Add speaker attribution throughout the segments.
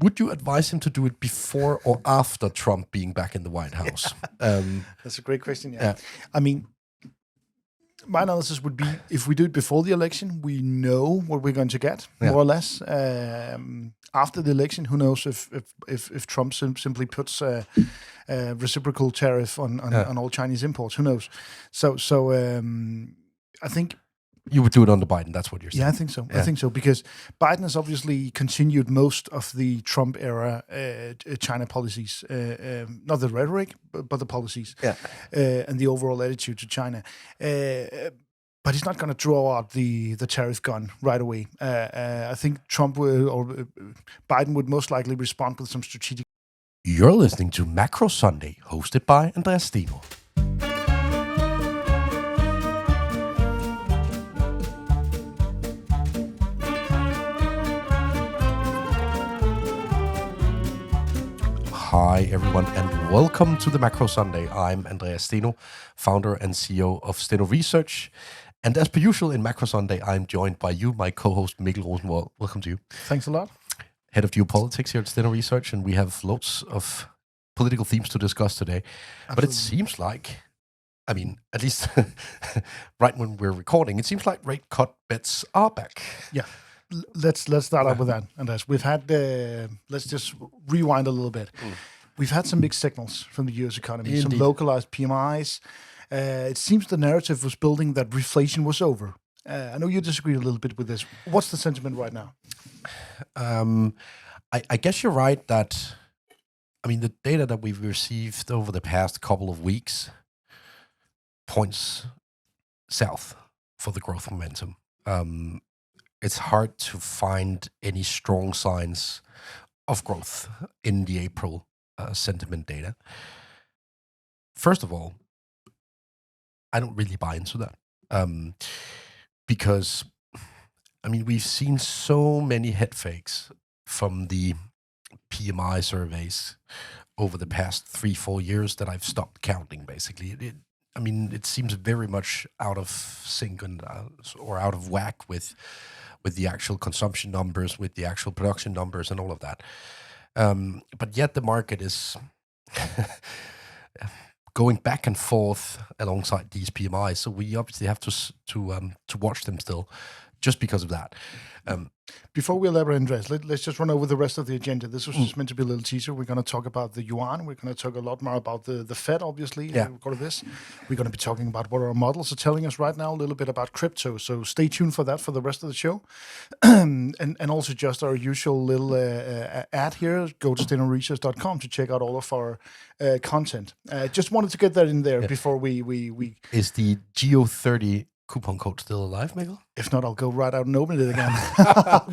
Speaker 1: would you advise him to do it before or after Trump being back in the White House?
Speaker 2: That's a great question. Yeah. I mean, my analysis would be if we do it before the election, we know what we're going to get, more or less. After the election, who knows if Trump simply puts a reciprocal tariff on all Chinese imports? Who knows? So I think
Speaker 1: you would do it under Biden. That's what you're saying.
Speaker 2: Yeah, I think so. I think so because Biden has obviously continued most of the Trump era China policies, not the rhetoric, but the policies, and the overall attitude to China. But he's not going to draw out the tariff gun right away. I think Trump Biden would most likely respond with some strategic.
Speaker 1: You're listening to Macro Sunday, hosted by Andreas Steno. Hi everyone and welcome to the Macro Sunday. I'm Andreas Steno, founder and CEO of Steno Research. And as per usual in Macro Sunday, I'm joined by you, my co-host Mikkel Rosenvold. Welcome to you.
Speaker 2: Thanks a lot.
Speaker 1: Head of geopolitics here at Steno Research, and we have lots of political themes to discuss today. Absolutely. But it seems like, I mean, at least right when we're recording, it seems like rate cut bets are back.
Speaker 2: Yeah. Let's start up with that, Andreas. We've had let's just rewind a little bit. We've had some mixed signals from the US economy, Indeed. Some localized PMIs. It seems the narrative was building that reflation was over. I know you disagree a little bit with this. What's the sentiment right now?
Speaker 1: I guess you're right that, I mean, the data that we've received over the past couple of weeks points south for the growth momentum. It's hard to find any strong signs of growth in the April sentiment data. First of all, I don't really buy into that because, I mean, we've seen so many head fakes from the PMI surveys over the past 3-4 years that I've stopped counting, basically. It seems very much out of sync and or out of whack with the actual consumption numbers, with the actual production numbers and all of that. But yet the market is going back and forth alongside these PMIs. So we obviously have to watch them still just because of that.
Speaker 2: Before we elaborate, Andreas, let's just run over the rest of the agenda. This was just meant to be a little teaser. We're going to talk about the yuan. We're going to talk a lot more about the Fed, obviously.
Speaker 1: Yeah.
Speaker 2: We're going to be talking about what our models are telling us right now, a little bit about crypto. So stay tuned for that for the rest of the show. and also just our usual little ad here. Go to stenoresearch.com to check out all of our content. Just wanted to get that in there before we...
Speaker 1: Is the Geo30 coupon code still alive, Mikkel?
Speaker 2: If not, I'll go right out and open it again.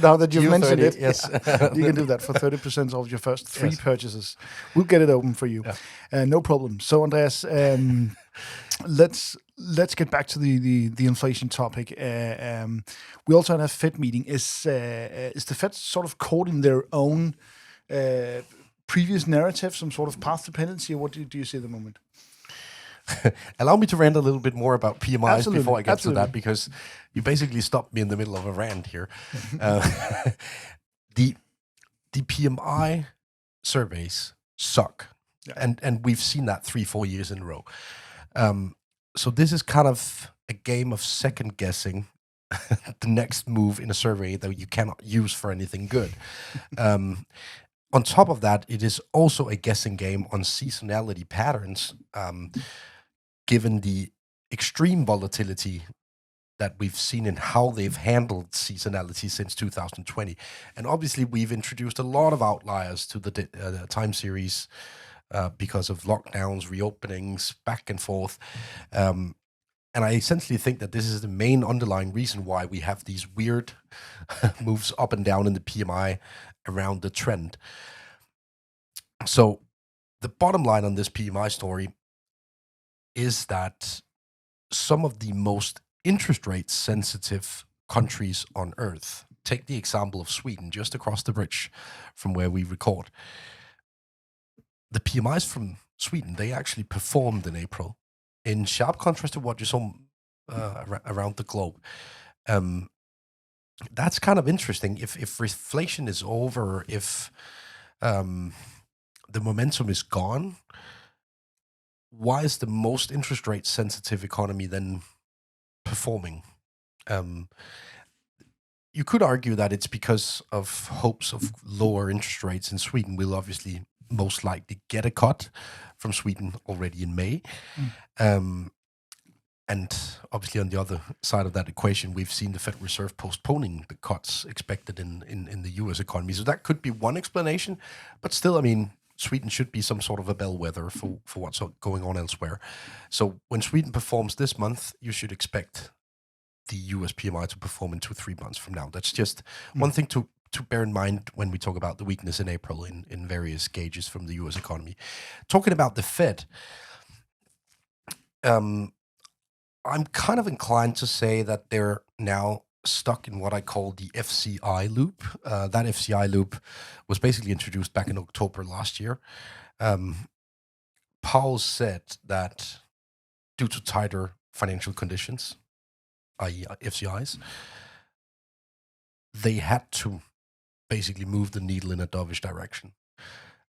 Speaker 2: Now that you've mentioned it,
Speaker 1: yes.
Speaker 2: You can do that for 30% off your first 3 purchases. We'll get it open for you. Yeah. No problem. So, Andreas, let's get back to the inflation topic. We also had a Fed meeting. Is the Fed sort of caught in their own previous narrative, some sort of path dependency, or what do you see at the moment?
Speaker 1: Allow me to rant a little bit more about PMIs before I get to that, because you basically stopped me in the middle of a rant here. The PMI surveys suck, and we've seen that 3-4 years in a row. So this is kind of a game of second guessing the next move in a survey that you cannot use for anything good. On top of that, it is also a guessing game on seasonality patterns. Given the extreme volatility that we've seen in how they've handled seasonality since 2020. And obviously, we've introduced a lot of outliers to the time series because of lockdowns, reopenings, back and forth. And I essentially think that this is the main underlying reason why we have these weird moves up and down in the PMI around the trend. So the bottom line on this PMI story is that some of the most interest rate sensitive countries on earth, take the example of Sweden, just across the bridge from where we record. The PMIs from Sweden, they actually performed in April, in sharp contrast to what you saw around the globe. That's kind of interesting. If inflation is over, if The momentum is gone. Why is the most interest rate sensitive economy then performing? You could argue that it's because of hopes of lower interest rates in Sweden. We'll obviously most likely get a cut from Sweden already in May. And obviously on the other side of that equation, we've seen the Federal Reserve postponing the cuts expected in the US economy. So that could be one explanation. But still, I mean, Sweden should be some sort of a bellwether for what's going on elsewhere. So when Sweden performs this month, you should expect the US PMI to perform in 2-3 months from now. That's just one thing to bear in mind when we talk about the weakness in April in various gauges from the US economy. Talking about the Fed, I'm kind of inclined to say that they're now stuck in what I call the FCI loop. That FCI loop was basically introduced back in October last year. Powell said that due to tighter financial conditions, i.e. FCIs, they had to basically move the needle in a dovish direction.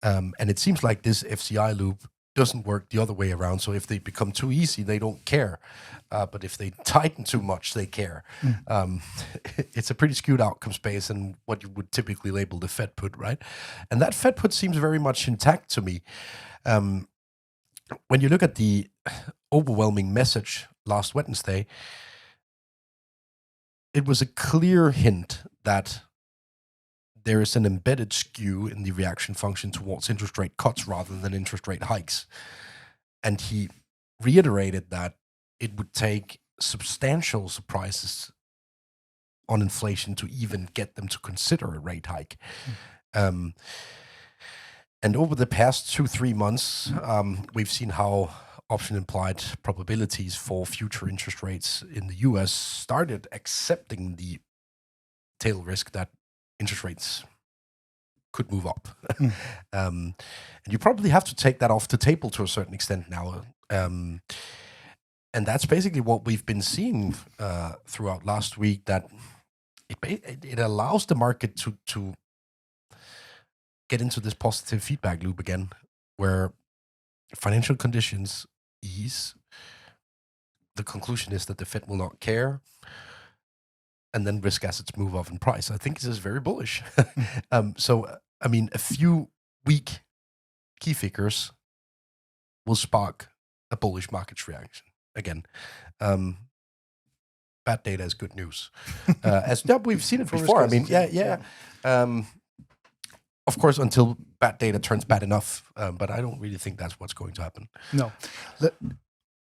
Speaker 1: And it seems like this FCI loop doesn't work the other way around. So if they become too easy, they don't care. But if they tighten too much, they care. It's a pretty skewed outcome space and what you would typically label the Fed put, right? And that Fed put seems very much intact to me. When you look at the overwhelming message last Wednesday, it was a clear hint that there is an embedded skew in the reaction function towards interest rate cuts rather than interest rate hikes. And he reiterated that it would take substantial surprises on inflation to even get them to consider a rate hike. And over the past 2-3 months, we've seen how option implied probabilities for future interest rates in the US started accepting the tail risk that interest rates could move up. And you probably have to take that off the table to a certain extent now. And that's basically what we've been seeing throughout last week, that it allows the market to get into this positive feedback loop again, where financial conditions ease. The conclusion is that the Fed will not care. And then risk assets move off in price. I think this is very bullish. So, I mean, a few weak key figures will spark a bullish market reaction again. Bad data is good news. As we've seen it before. I mean, yeah. Of course, until bad data turns bad enough. But I don't really think that's what's going to happen.
Speaker 2: No.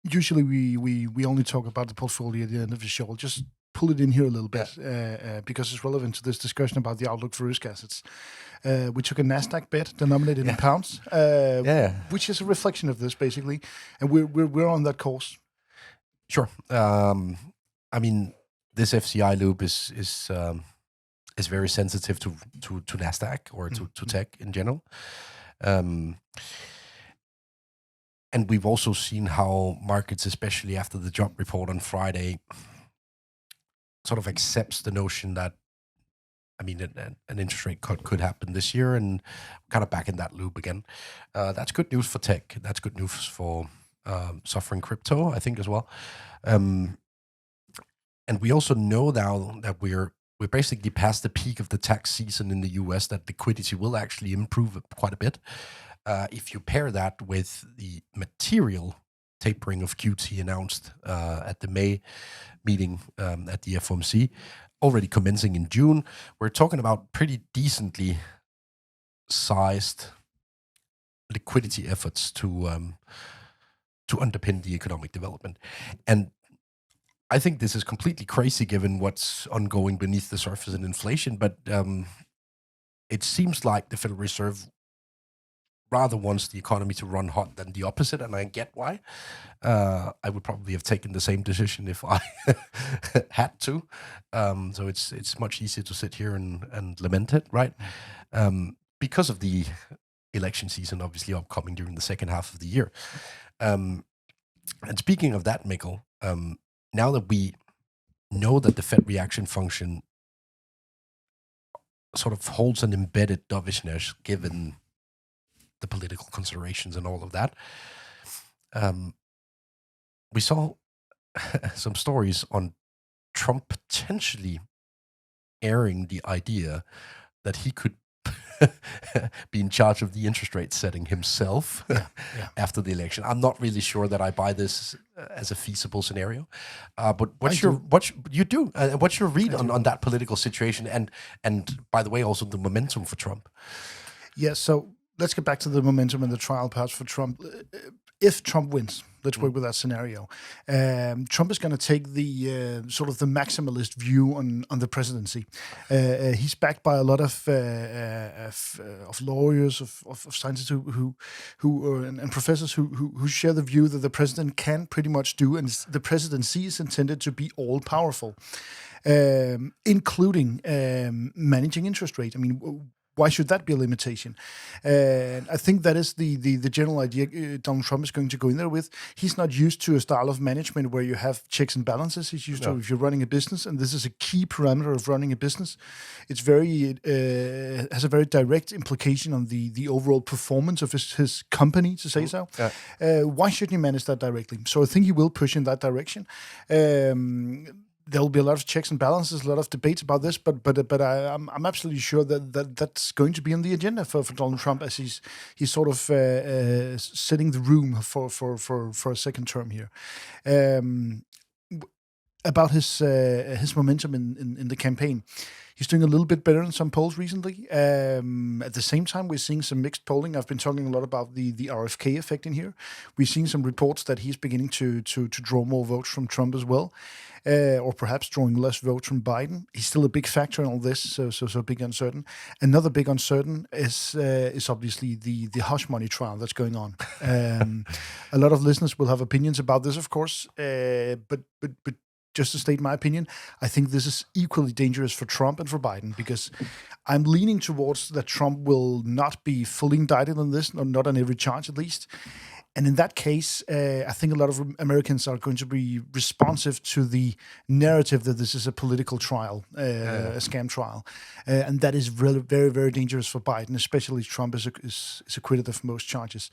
Speaker 2: Usually we only talk about the portfolio at the end of the show. Just pull it in here a little bit because it's relevant to this discussion about the outlook for risk assets. We took a NASDAQ bet denominated in pounds, which is a reflection of this basically, and we're on that course.
Speaker 1: Sure. I mean, this FCI loop is very sensitive to NASDAQ or to tech in general. And we've also seen how markets, especially after the job report on Friday, sort of accepts the notion that, I mean, an interest rate cut could happen this year, and kind of back in that loop again. That's good news for tech. That's good news for suffering crypto, I think, as well. And we also know now that we're basically past the peak of the tax season in the US, that liquidity will actually improve quite a bit. If you pair that with the material tapering of QT announced at the May meeting at the FOMC, already commencing in June, we're talking about pretty decently sized liquidity efforts to underpin the economic development. And I think this is completely crazy given what's ongoing beneath the surface in inflation, but it seems like the Federal Reserve rather wants the economy to run hot than the opposite, and I get why. I would probably have taken the same decision if I had to. So it's much easier to sit here and lament it, right? Because of the election season, obviously upcoming during the second half of the year. And speaking of that, Mikkel, now that we know that the Fed reaction function sort of holds an embedded dovishness given the political considerations and all of that. We saw some stories on Trump potentially airing the idea that he could be in charge of the interest rate setting himself after the election. I'm not really sure that I buy this as a feasible scenario. But what's your read on that political situation and by the way also the momentum for Trump?
Speaker 2: Yeah, so let's get back to the momentum and the trial paths for Trump. If Trump wins, let's work with that scenario. Trump is going to take the sort of the maximalist view on the presidency. He's backed by a lot of lawyers, of scientists and professors who share the view that the president can pretty much do, and the presidency is intended to be all powerful, including managing interest rate. I mean, why should that be a limitation? I think that is the general idea Donald Trump is going to go in there with. He's not used to a style of management where you have checks and balances. He's used to if you're running a business, and this is a key parameter of running a business. It's has a very direct implication on the overall performance of his company, to say so. Why shouldn't he manage that directly? So I think he will push in that direction. There'll be a lot of checks and balances, a lot of debates about this, but I'm absolutely sure that's going to be on the agenda for Donald Trump as he's sort of setting the room for a second term here. About his momentum in the campaign. He's doing a little bit better in some polls recently. At the same time, we're seeing some mixed polling. I've been talking a lot about the RFK effect in here. We've seen some reports that he's beginning to draw more votes from Trump as well, or perhaps drawing less votes from Biden. He's still a big factor in all this, so big uncertain. Another big uncertain is obviously the hush money trial that's going on. A lot of listeners will have opinions about this, of course, but just to state my opinion, I think this is equally dangerous for Trump and for Biden, because I'm leaning towards that Trump will not be fully indicted on this, or not on every charge at least. And in that case, I think a lot of Americans are going to be responsive to the narrative that this is a political trial, a scam trial. And that is really very, very dangerous for Biden, especially if Trump is acquitted of most charges.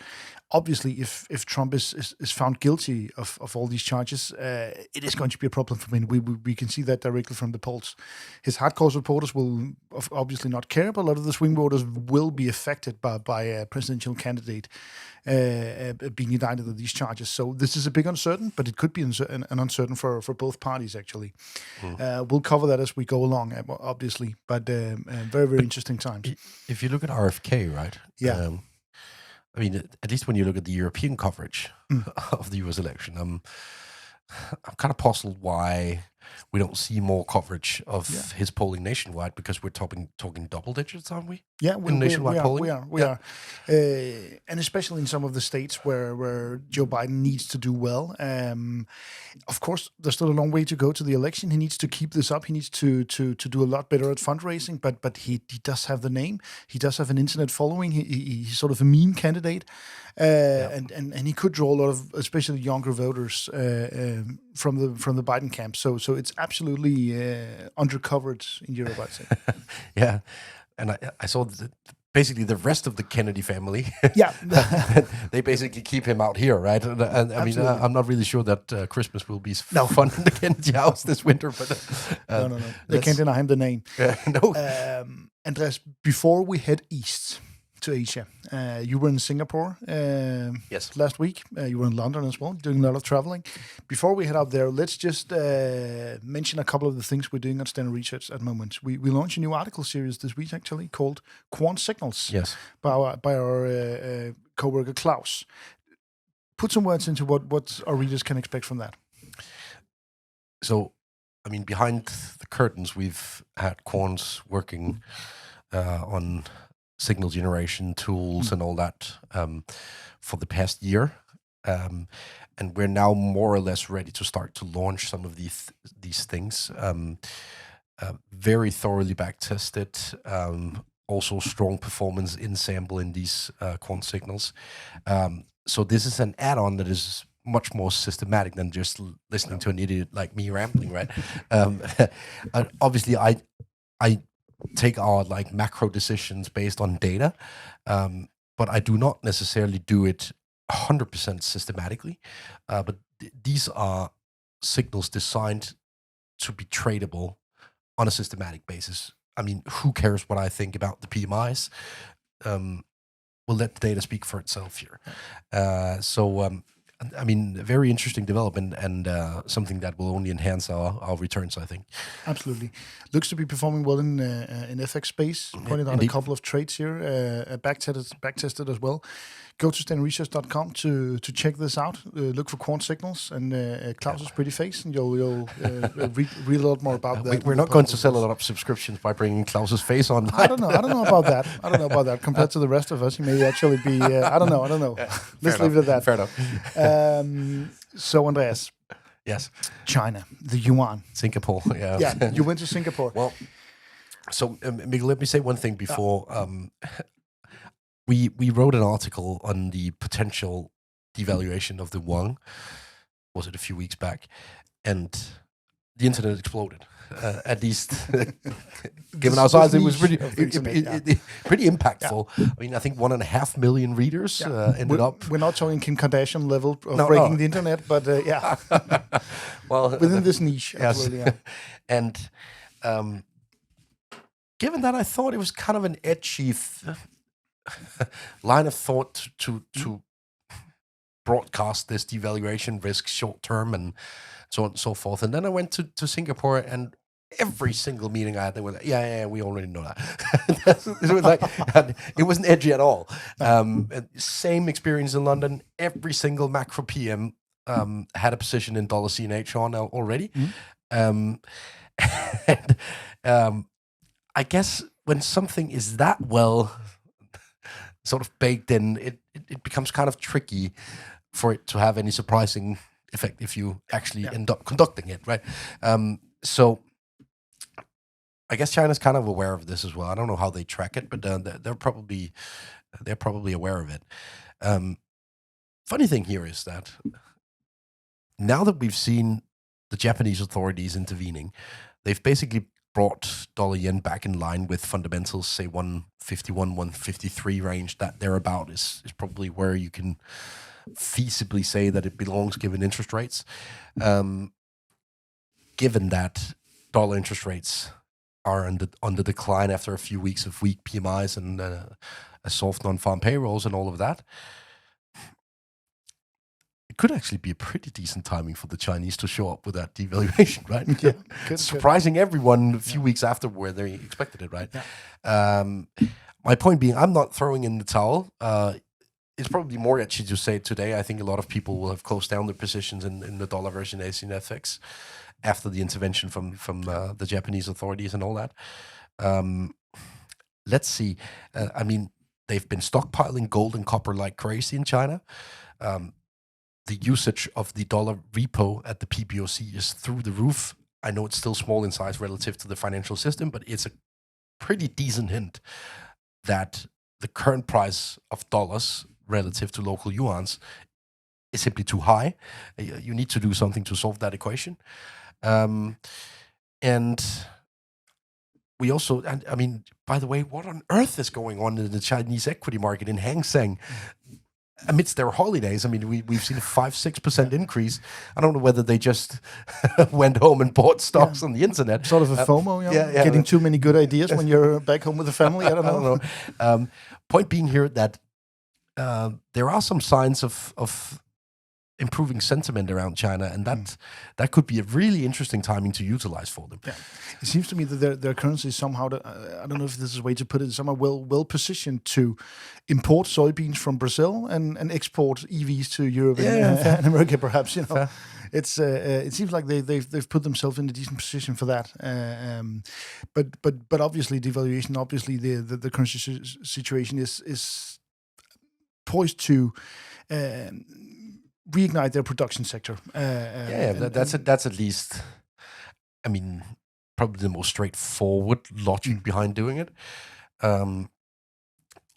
Speaker 2: Obviously, if Trump is found guilty of all these charges, it is going to be a problem for him. We can see that directly from the polls. His hardcore supporters will obviously not care, but a lot of the swing voters will be affected by a presidential candidate being indicted of these charges. So this is a big uncertain, but it could be an uncertain for both parties, actually. We'll cover that as we go along, obviously, but very, very interesting times.
Speaker 1: If you look at RFK, right?
Speaker 2: Yeah.
Speaker 1: I mean, at least when you look at the European coverage of the US election, I'm kind of puzzled why we don't see more coverage of his polling nationwide, because we're talking double digits, aren't we?
Speaker 2: Yeah,
Speaker 1: nationwide polling.
Speaker 2: We are. And especially in some of the states where Joe Biden needs to do well. Of course, there's still a long way to go to the election. He needs to keep this up. He needs to do a lot better at fundraising, but he does have the name. He does have an internet following. He's sort of a meme candidate. And he could draw a lot of, especially younger voters from the Biden camp. So it's absolutely undercovered in Europe, I'd say.
Speaker 1: Yeah, and I saw basically the rest of the Kennedy family.
Speaker 2: Yeah,
Speaker 1: they basically keep him out here, right? And I mean, I'm not really sure that Christmas will be fun in the Kennedy house this winter. But
Speaker 2: no, they can't deny him the name.
Speaker 1: No,
Speaker 2: Andreas, before we head east to Asia, you were in Singapore
Speaker 1: yes,
Speaker 2: last week. You were in London as well, doing a lot of traveling. Before we head out there, let's just mention a couple of the things we're doing at Steno Research at the moment. We launched a new article series this week, actually, called Quant Signals,
Speaker 1: yes,
Speaker 2: by our co-worker Klaus. Put some words into what our readers can expect from that.
Speaker 1: So, I mean, behind the curtains, we've had quants working on signal generation tools and all that for the past year, and we're now more or less ready to start to launch some of these things. Very thoroughly back tested. Also strong performance in sample in these quant signals. So this is an add-on that is much more systematic than just listening to an idiot like me rambling, right? Obviously, I take our like macro decisions based on data, but I do not necessarily do it 100% systematically. But these are signals designed to be tradable on a systematic basis. I mean, who cares what I think about the PMIs? We'll let the data speak for itself here. I mean, a very interesting development and something that will only enhance our returns, I think.
Speaker 2: Absolutely. Looks to be performing well in FX space. Pointed out a couple of trades here, backtested as well. Go to stenoresearch.com to check this out. Look for quant signals and Claus's pretty face, and you'll read a lot more about that.
Speaker 1: We're not going to sell a lot of subscriptions by bringing Claus's face on.
Speaker 2: I don't know about that. Compared to the rest of us, he may actually be. I don't know.
Speaker 1: Yeah,
Speaker 2: Let's leave it at that.
Speaker 1: Fair enough.
Speaker 2: So Andreas.
Speaker 1: Yes.
Speaker 2: China, the yuan.
Speaker 1: Singapore. Yeah.
Speaker 2: Yeah. You went to Singapore.
Speaker 1: Well, so Mikkel, let me say one thing before. We wrote an article on the potential devaluation of the yuan. Was it a few weeks back? And the internet exploded. At least, given our size, it was pretty impactful. Yeah. I mean, I think 1.5 million readers ended up.
Speaker 2: We're not talking Kim Kardashian level of breaking the internet, but yeah.
Speaker 1: Well,
Speaker 2: within this niche,
Speaker 1: yes.
Speaker 2: Absolutely. Yeah.
Speaker 1: And given that, I thought it was kind of an edgy line of thought to broadcast this devaluation risk short term and so on and so forth. And then I went to Singapore, and every single meeting I had, they were like, yeah, we already know that. It was like, it wasn't edgy at all. Same experience in London. Every single macro PM had a position in dollar CNH on already. Mm-hmm. And I guess when something is that well sort of baked in, it becomes kind of tricky for it to have any surprising effect if you actually end up conducting it, right? So I guess China's kind of aware of this as well. I don't know how they track it, but they're probably aware of it. Funny thing here is that now that we've seen the Japanese authorities intervening, they've basically brought dollar yen back in line with fundamentals, say 151, 153 range. That thereabout is probably where you can feasibly say that it belongs given interest rates. Given that dollar interest rates are on the decline after a few weeks of weak PMIs and a soft non-farm payrolls and all of that, it could actually be a pretty decent timing for the Chinese to show up with that devaluation, right? Yeah, surprising everyone a few weeks after where they expected it, right? Yeah. My point being, I'm not throwing in the towel. It's probably more edgy to say today. I think a lot of people will have closed down their positions in the dollar version Asian FX after the intervention from the Japanese authorities and all that. Let's see. I mean, they've been stockpiling gold and copper like crazy in China. The usage of the dollar repo at the PBOC is through the roof. I know it's still small in size relative to the financial system, but it's a pretty decent hint that the current price of dollars relative to local yuans is simply too high. You need to do something to solve that equation. And we also, I mean, by the way, what on earth is going on in the Chinese equity market in Hang Seng? Amidst their holidays, I mean, we've seen a 5-6% increase. I don't know whether they just went home and bought stocks on the internet.
Speaker 2: Sort of a FOMO, getting too many good ideas when you're back home with the family. I don't know.
Speaker 1: Point being here that there are some signs of improving sentiment around China, and that could be a really interesting timing to utilize for them.
Speaker 2: Yeah. It seems to me that their currency is somehow, I don't know if this is a way to put it, somehow well positioned to import soybeans from Brazil and export EVs to Europe and America, perhaps. You know, it seems like they've put themselves in a decent position for that. But obviously devaluation, obviously the currency situation is poised to reignite their production sector.
Speaker 1: That's at least, I mean, probably the most straightforward logic behind doing it.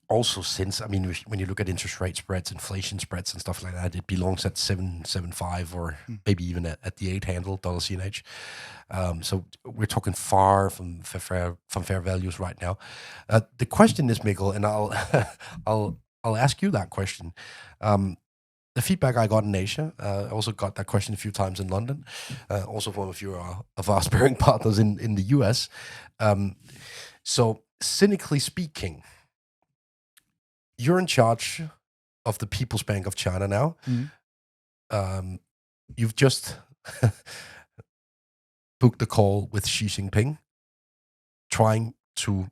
Speaker 1: also since, I mean, when you look at interest rate spreads, inflation spreads and stuff like that, it belongs at 7.75 or maybe even at the 8 handle $CNH. So we're talking far from fair values right now. The question is, Mikkel, and I'll ask you that question. The feedback I got in Asia, I also got that question a few times in London, also from a few of our sparring partners in the US. So cynically speaking, you're in charge of the People's Bank of China now. You've just booked a call with Xi Jinping, trying to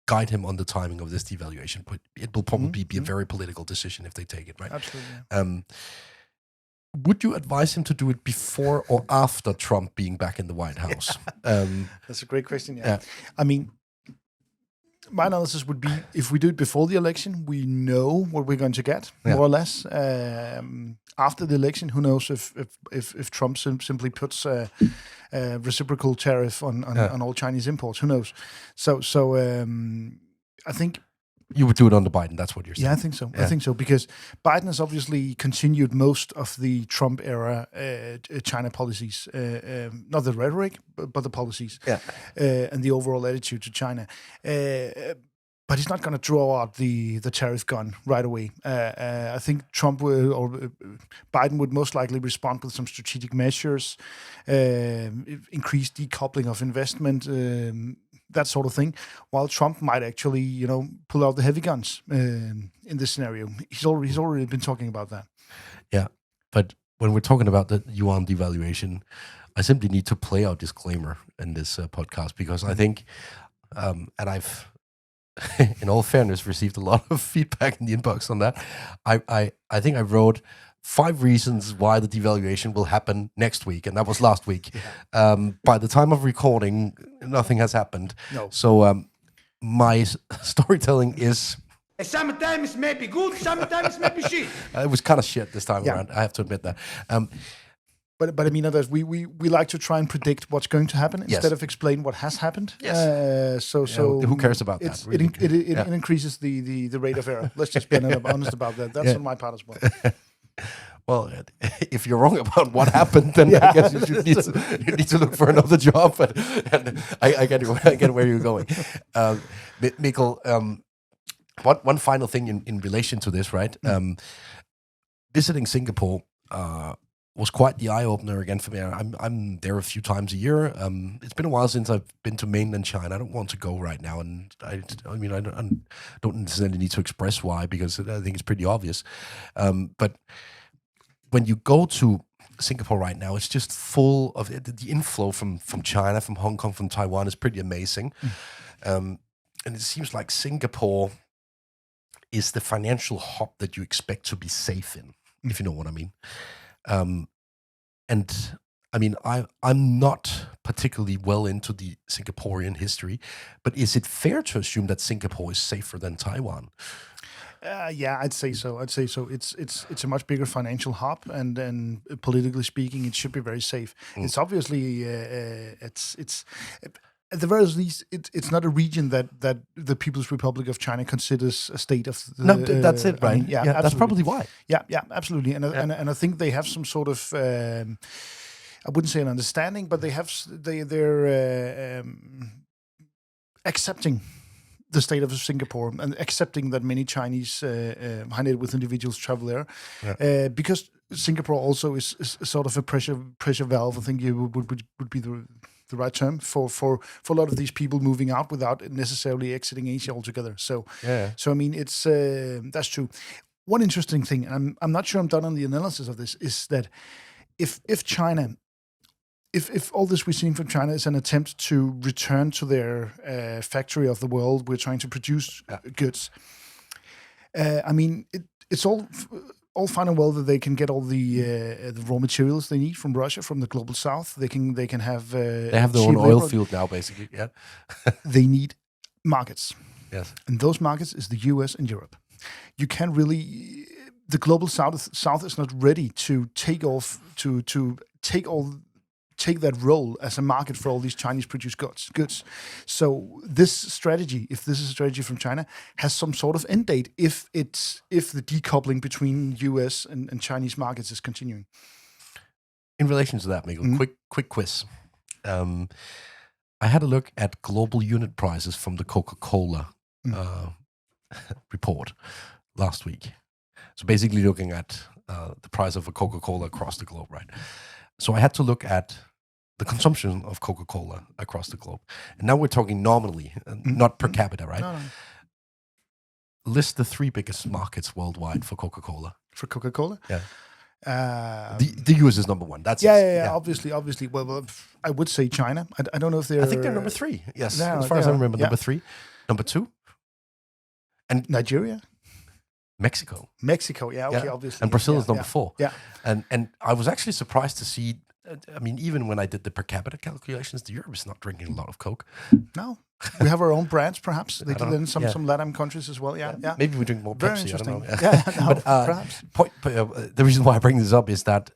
Speaker 1: guide him on the timing of this devaluation. But it will probably be a very political decision if they take it, right?
Speaker 2: Absolutely.
Speaker 1: Would you advise him to do it before or after Trump being back in the White House?
Speaker 2: That's a great question. Yeah. I mean, my analysis would be if we do it before the election, we know what we're going to get, more or less. After the election, who knows if Trump simply puts a reciprocal tariff on all Chinese imports? Who knows? So I think
Speaker 1: you would do it under Biden. That's what you're saying.
Speaker 2: Yeah, I think so. I think so because Biden has obviously continued most of the Trump era China policies, not the rhetoric, but the policies, and the overall attitude to China. But he's not going to draw out the tariff gun right away. I think Trump or Biden would most likely respond with some strategic measures, increase decoupling of investment, that sort of thing, while Trump might actually, pull out the heavy guns in this scenario. He's already been talking about that.
Speaker 1: Yeah, but when we're talking about the yuan devaluation, I simply need to play our disclaimer in this podcast because I think, and I've, in all fairness, received a lot of feedback in the inbox on that. I think I wrote 5 reasons why the devaluation will happen next week, and that was last week. By the time of recording, nothing has happened.
Speaker 2: No.
Speaker 1: So my storytelling is...
Speaker 3: Sometimes maybe good, sometimes maybe shit.
Speaker 1: It was kind of shit this time around, I have to admit that.
Speaker 2: But I mean, others, we like to try and predict what's going to happen instead of explain what has happened.
Speaker 1: Yes.
Speaker 2: So
Speaker 1: who cares about that?
Speaker 2: Really? It increases the rate of error. Let's just be honest about that. That's on my part as well.
Speaker 1: Well, if you're wrong about what happened, then I guess you need to look for another job. But I get where you're going, Mikkel. One final thing in relation to this, right? Visiting Singapore was quite the eye opener again for me. I'm there a few times a year. It's been a while since I've been to mainland China. I don't want to go right now, and I don't necessarily need to express why because I think it's pretty obvious. But when you go to Singapore right now, it's just full of the inflow from China, from Hong Kong, from Taiwan is pretty amazing, and it seems like Singapore is the financial hub that you expect to be safe in, if you know what I mean. And I mean, I'm not particularly well into the Singaporean history, but is it fair to assume that Singapore is safer than Taiwan?
Speaker 2: Yeah, I'd say so. It's a much bigger financial hub, and then politically speaking, it should be very safe. It's obviously it's at the very least, it's not a region that the People's Republic of China considers a state of.
Speaker 1: No, that's it, right? I mean,
Speaker 2: yeah,
Speaker 1: that's probably why.
Speaker 2: Yeah, absolutely, and I think they have some sort of. I wouldn't say an understanding, but they're accepting the state of Singapore and accepting that many Chinese high net worth individuals travel there, because Singapore also is sort of a pressure valve. I think it would be the right term for a lot of these people moving out without necessarily exiting Asia altogether. So I mean, it's that's true. One interesting thing, I'm not sure I'm done on the analysis of this, is that if China. If all this we've seen from China is an attempt to return to their factory of the world, we're trying to produce goods. I mean, it's all fine and well that they can get all the raw materials they need from Russia, from the global south. They can have.
Speaker 1: They have their own oil field now, basically. Yeah.
Speaker 2: They need markets.
Speaker 1: Yes.
Speaker 2: And those markets is the US and Europe. You can't really. The global south is not ready to take off to take all take that role as a market for all these Chinese-produced goods. So this strategy, if this is a strategy from China, has some sort of end date if the decoupling between U.S. and Chinese markets is continuing.
Speaker 1: In relation to that, Mikkel, quick quiz. I had a look at global unit prices from the Coca-Cola report last week. So basically looking at the price of a Coca-Cola across the globe, right? So I had to look at the consumption of Coca-Cola across the globe. And now we're talking nominally, not per capita, right?
Speaker 2: No.
Speaker 1: List the 3 biggest markets worldwide for Coca-Cola.
Speaker 2: For Coca-Cola?
Speaker 1: Yeah. The US is number 1. That's
Speaker 2: Obviously. Well, I would say China. I don't know if they're.
Speaker 1: I think they're number 3. Yes,
Speaker 2: no,
Speaker 1: as far as I remember, number 3, number 2, and
Speaker 2: Nigeria,
Speaker 1: Mexico.
Speaker 2: Yeah, okay, obviously.
Speaker 1: And Brazil is number 4.
Speaker 2: Yeah,
Speaker 1: and I was actually surprised to see. I mean, even when I did the per capita calculations, the Europe is not drinking a lot of Coke.
Speaker 2: No, we have our own brands, perhaps. They did in some Latin countries as well. Yeah.
Speaker 1: Maybe we drink more
Speaker 2: Very
Speaker 1: Pepsi.
Speaker 2: interesting.
Speaker 1: I don't know.
Speaker 2: Perhaps.
Speaker 1: The reason why I bring this up is that,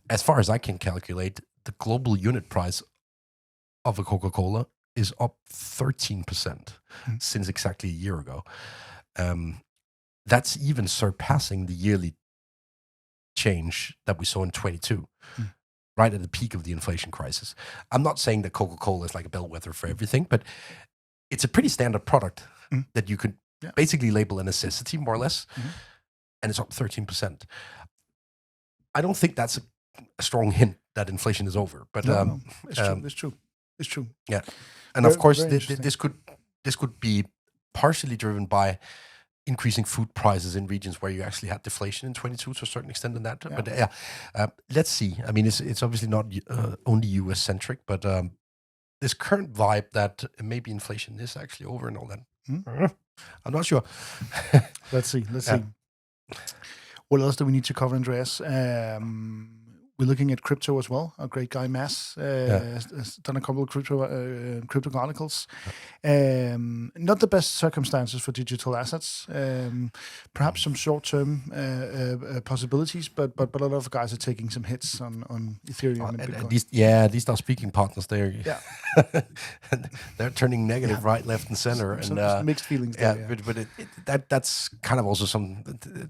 Speaker 1: as far as I can calculate, the global unit price of a Coca-Cola is up 13% since exactly a year ago. That's even surpassing the yearly change that we saw in 22. Right at the peak of the inflation crisis. I'm not saying that Coca-Cola is like a bellwether for everything, but it's a pretty standard product that you could basically label a necessity, more or less, and it's up 13%. I don't think that's a strong hint that inflation is over, but
Speaker 2: no. It's true.
Speaker 1: Yeah, and of course, this could be partially driven by increasing food prices in regions where you actually had deflation in 22 to a certain extent in that. Yeah. But let's see. I mean, it's obviously not only US centric, but this current vibe that maybe inflation is actually over and all that. I'm not sure.
Speaker 2: Let's see. What else do we need to cover, Andreas? We're looking at crypto as well. Our great guy Mass has done a couple of crypto articles. Not the best circumstances for digital assets. Perhaps some short-term possibilities, but a lot of guys are taking some hits on Ethereum and Bitcoin.
Speaker 1: These are speaking partners. They're turning negative right, left, and center.
Speaker 2: Some mixed feelings.
Speaker 1: But that's kind of also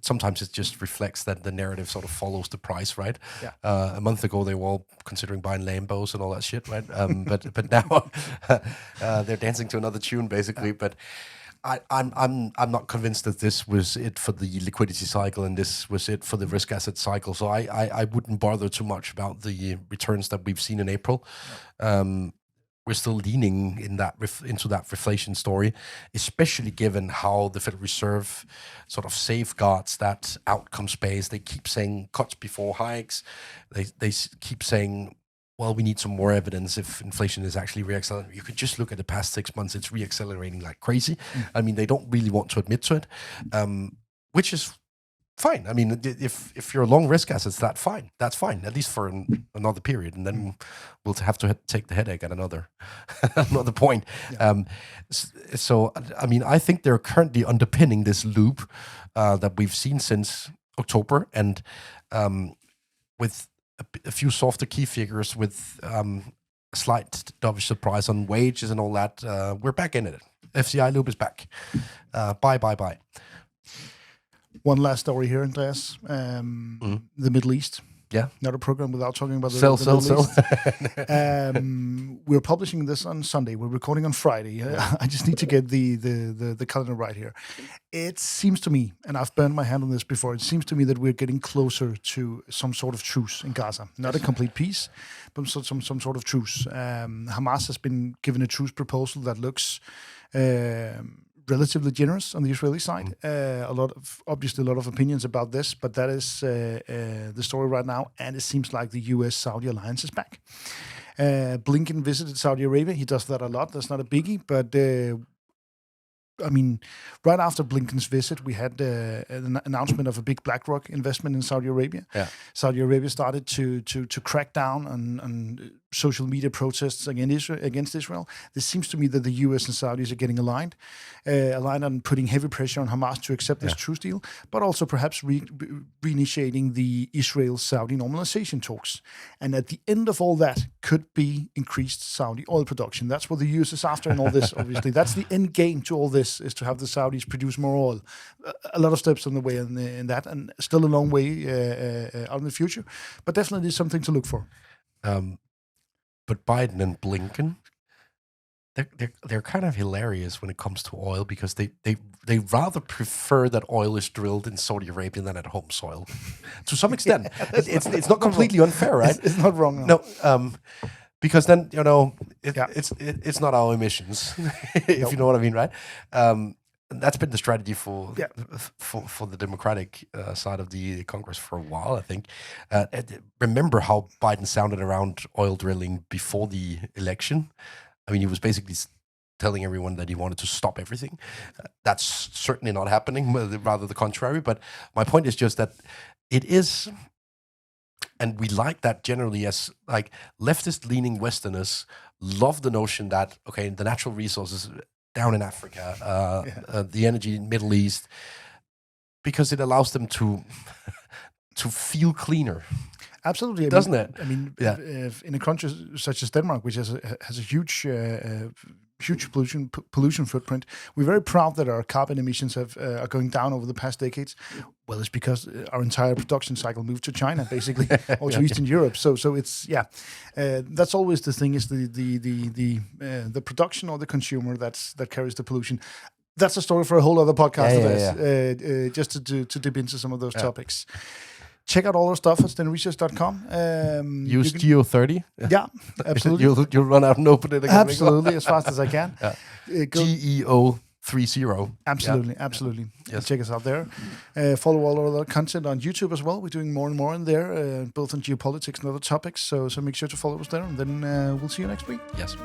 Speaker 1: sometimes it just reflects that the narrative sort of follows the price, right?
Speaker 2: Yeah.
Speaker 1: A month ago, they were all considering buying Lambos and all that shit, right? But now they're dancing to another tune, basically. But I'm not convinced that this was it for the liquidity cycle and this was it for the risk asset cycle. So I wouldn't bother too much about the returns that we've seen in April. We're still leaning into that reflation story, especially given how the Federal Reserve sort of safeguards that outcome space. They keep saying cuts before hikes. They keep saying, well, we need some more evidence if inflation is actually reaccelerating. You could just look at the past 6 months; it's reaccelerating like crazy. I mean, they don't really want to admit to it, which is fine. I mean, if you're a long risk assets, that's fine, at least for another period, and then we'll have to take the headache at another point. So, I mean, I think they're currently underpinning this loop that we've seen since October, and with a few softer key figures, with a slight dovish surprise on wages and all that, we're back in it. FCI loop is back. Bye.
Speaker 2: One last story here, Andreas. The Middle East.
Speaker 1: Yeah.
Speaker 2: Not a program without talking about the
Speaker 1: Middle
Speaker 2: East. We're publishing this on Sunday. We're recording on Friday. I just need to get the calendar right here. It seems to me, and I've burned my hand on this before, it seems to me that we're getting closer to some sort of truce in Gaza. Not a complete peace, but some sort of truce. Hamas has been given a truce proposal that looks relatively generous on the Israeli side. Obviously a lot of opinions about this, but that is the story right now, and it seems like the US-Saudi alliance is back. Blinken visited Saudi Arabia. He does that a lot. That's not a biggie, but I mean, right after Blinken's visit, we had an announcement of a big BlackRock investment in Saudi Arabia.
Speaker 1: Yeah.
Speaker 2: Saudi Arabia started to crack down on social media protests against Israel. This seems to me that the US and Saudis are getting aligned on putting heavy pressure on Hamas to accept this truce deal, but also perhaps reinitiating the Israel-Saudi normalization talks. And at the end of all that could be increased Saudi oil production. That's what the US is after in all this, obviously. That's the end game to all this, is to have the Saudis produce more oil. A lot of steps on the way in that, and still a long way out in the future, but definitely something to look for.
Speaker 1: But Biden and Blinken, they're kind of hilarious when it comes to oil, because they rather prefer that oil is drilled in Saudi Arabia than at home soil. To some extent, it's not completely unfair, right?
Speaker 2: It's not wrong.
Speaker 1: No, because then it's not our emissions, if you know what I mean, right? That's been the strategy for the Democratic side of the Congress for a while, I think. Remember how Biden sounded around oil drilling before the election? I mean, he was basically telling everyone that he wanted to stop everything. That's certainly not happening, rather the contrary. But my point is just that it is, and we like that generally as like leftist-leaning Westerners love the notion that, okay, the natural resources down in Africa, the energy in Middle East, because it allows them to feel cleaner.
Speaker 2: Absolutely,
Speaker 1: doesn't it?
Speaker 2: I mean, in a country such as Denmark, which has a huge pollution footprint, we're very proud that our carbon emissions are going down over the past decades. Well, it's because our entire production cycle moved to China, basically, or to Eastern Europe. So it's that's always the thing: is the production or the consumer that carries the pollution. That's a story for a whole other podcast. Just to dip into some of those topics. Check out all our stuff at stenoresearch.com.
Speaker 1: Use Geo30.
Speaker 2: Yeah, absolutely.
Speaker 1: You'll run out and open it again.
Speaker 2: Absolutely, as fast as I can.
Speaker 1: GEO30.
Speaker 2: Absolutely.
Speaker 1: Yes.
Speaker 2: Check us out there. Follow all our other content on YouTube as well. We're doing more and more in there, both on geopolitics and other topics. So make sure to follow us there, and then we'll see you next week.
Speaker 1: Yes.